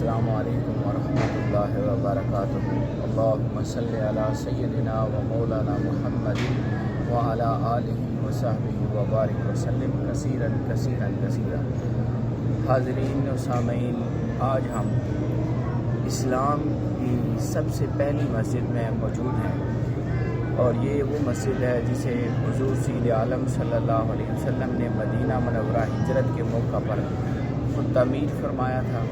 السلام علیکم ورحمۃ اللہ وبرکاتہ۔ اللہم صلی علی سیدنا و مولانا محمد وعلی آلہ وصحبہ وبارک وسلم کثیرا کثیرا کثیرا۔ حاضرین و سامعین، آج ہم اسلام کی سب سے پہلی مسجد میں موجود ہیں، اور یہ وہ مسجد ہے جسے حضور سید عالم صلی اللہ علیہ وسلم نے مدینہ منورہ ہجرت کے موقع پر خود تعمیر فرمایا تھا۔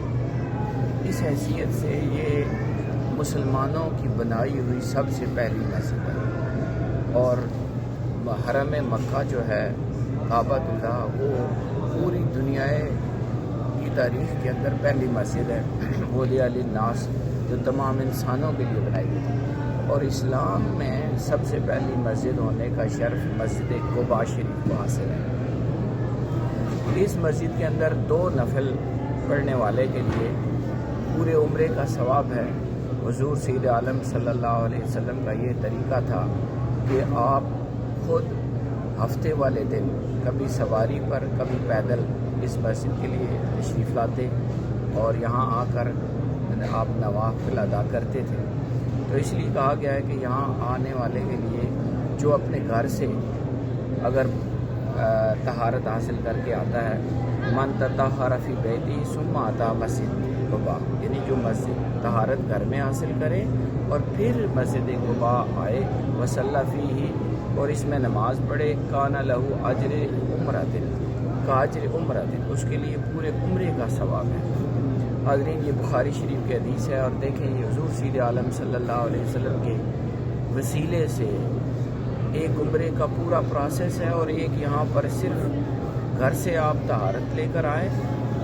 اس حیثیت سے یہ مسلمانوں کی بنائی ہوئی سب سے پہلی مسجد ہے، اور حرم مکہ جو ہے کعبۃ اللہ، وہ پوری دنیا کی تاریخ کے اندر پہلی مسجد ہے، وہ للناس، جو تمام انسانوں کے لیے بنائی گئی تھی۔ اور اسلام میں سب سے پہلی مسجد ہونے کا شرف مسجد قباء شریف کو حاصل ہے۔ اس مسجد کے اندر 2 نفل پڑھنے والے کے لیے پورے عمرے کا ثواب ہے۔ حضور سید عالم صلی اللہ علیہ وسلم کا یہ طریقہ تھا کہ آپ خود ہفتے والے دن کبھی سواری پر کبھی پیدل اس مسجد کے لیے تشریف لاتے، اور یہاں آ کر آپ نوافل ادا کرتے تھے۔ تو اس لیے کہا گیا ہے کہ یہاں آنے والے کے لیے جو اپنے گھر سے اگر طہارت حاصل کر کے آتا ہے، من تطہر فی بیتی ثم اتی مسجد قباء، یعنی جو مسجد طہارت گھر میں حاصل کرے اور پھر مسجد قباء آئے وصلی فیہ، اور اس میں نماز پڑھے، کان لہ اجر عمرۃ کاجر عمرۃ، اس کے لیے پورے عمرے کا ثواب ہے۔ حاضرین، یہ بخاری شریف کی حدیث ہے، اور دیکھیں یہ حضور سید عالم صلی اللہ علیہ وسلم کے وسیلے سے ایک عمرے کا پورا پروسیس ہے، اور ایک یہاں پر صرف گھر سے آپ طہارت لے کر آئیں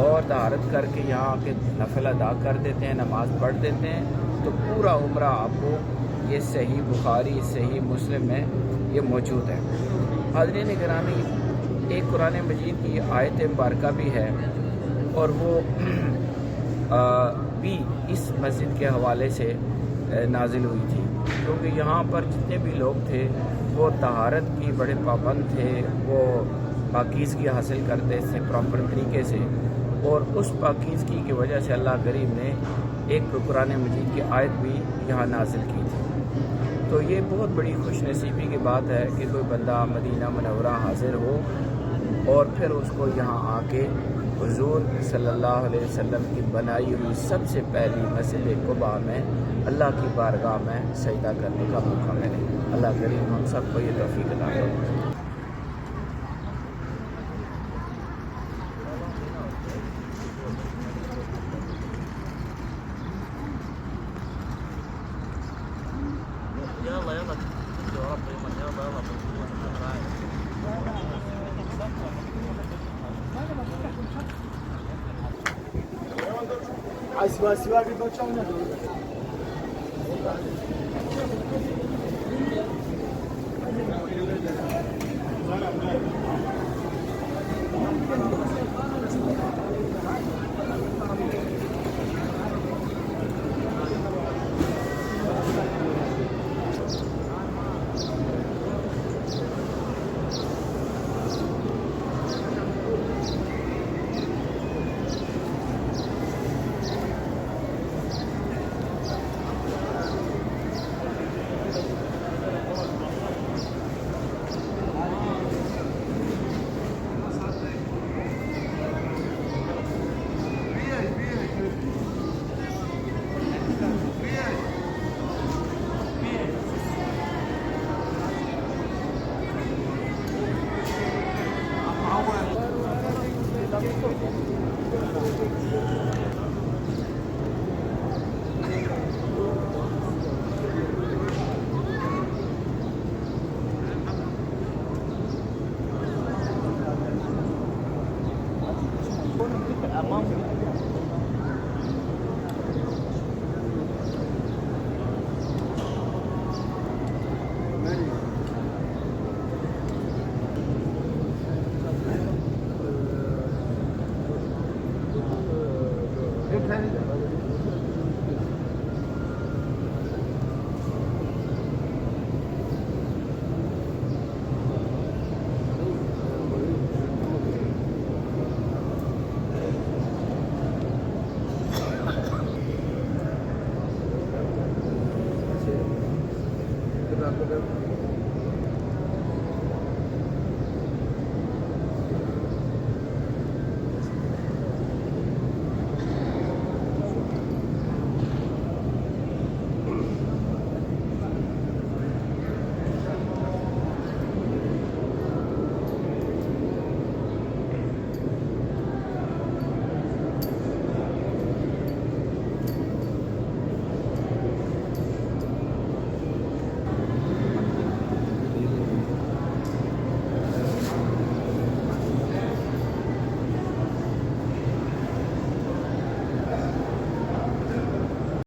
اور طہارت کر کے یہاں آ کے نفل ادا کر دیتے ہیں، نماز پڑھ دیتے ہیں، تو پورا عمرہ آپ کو یہ صحیح بخاری صحیح مسلم میں یہ موجود ہے۔ حاضرین گرامی، ایک قرآن مجید کی آیت مبارکہ بھی ہے، اور وہ بھی اس مسجد کے حوالے سے نازل ہوئی تھی، کیونکہ یہاں پر جتنے بھی لوگ تھے وہ طہارت کی بڑے پابند تھے، وہ پاکیزگی حاصل کرتے تھے پراپر طریقے سے، اور اس پاکیزگی کی وجہ سے اللہ کریم نے ایک قرآن مجید کی آیت بھی یہاں نازل کی تھی۔ تو یہ بہت بڑی خوش نصیبی کی بات ہے کہ کوئی بندہ مدینہ منورہ حاضر ہو اور پھر اس کو یہاں آ کے حضور صلی اللہ علیہ وسلم کی بنائی ہوئی سب سے پہلی مسجد قباء میں اللہ کی بارگاہ میں سجدہ کرنے کا موقع ملے۔ اللہ کریم ہم سب کو یہ توفیق عطا فرمائے۔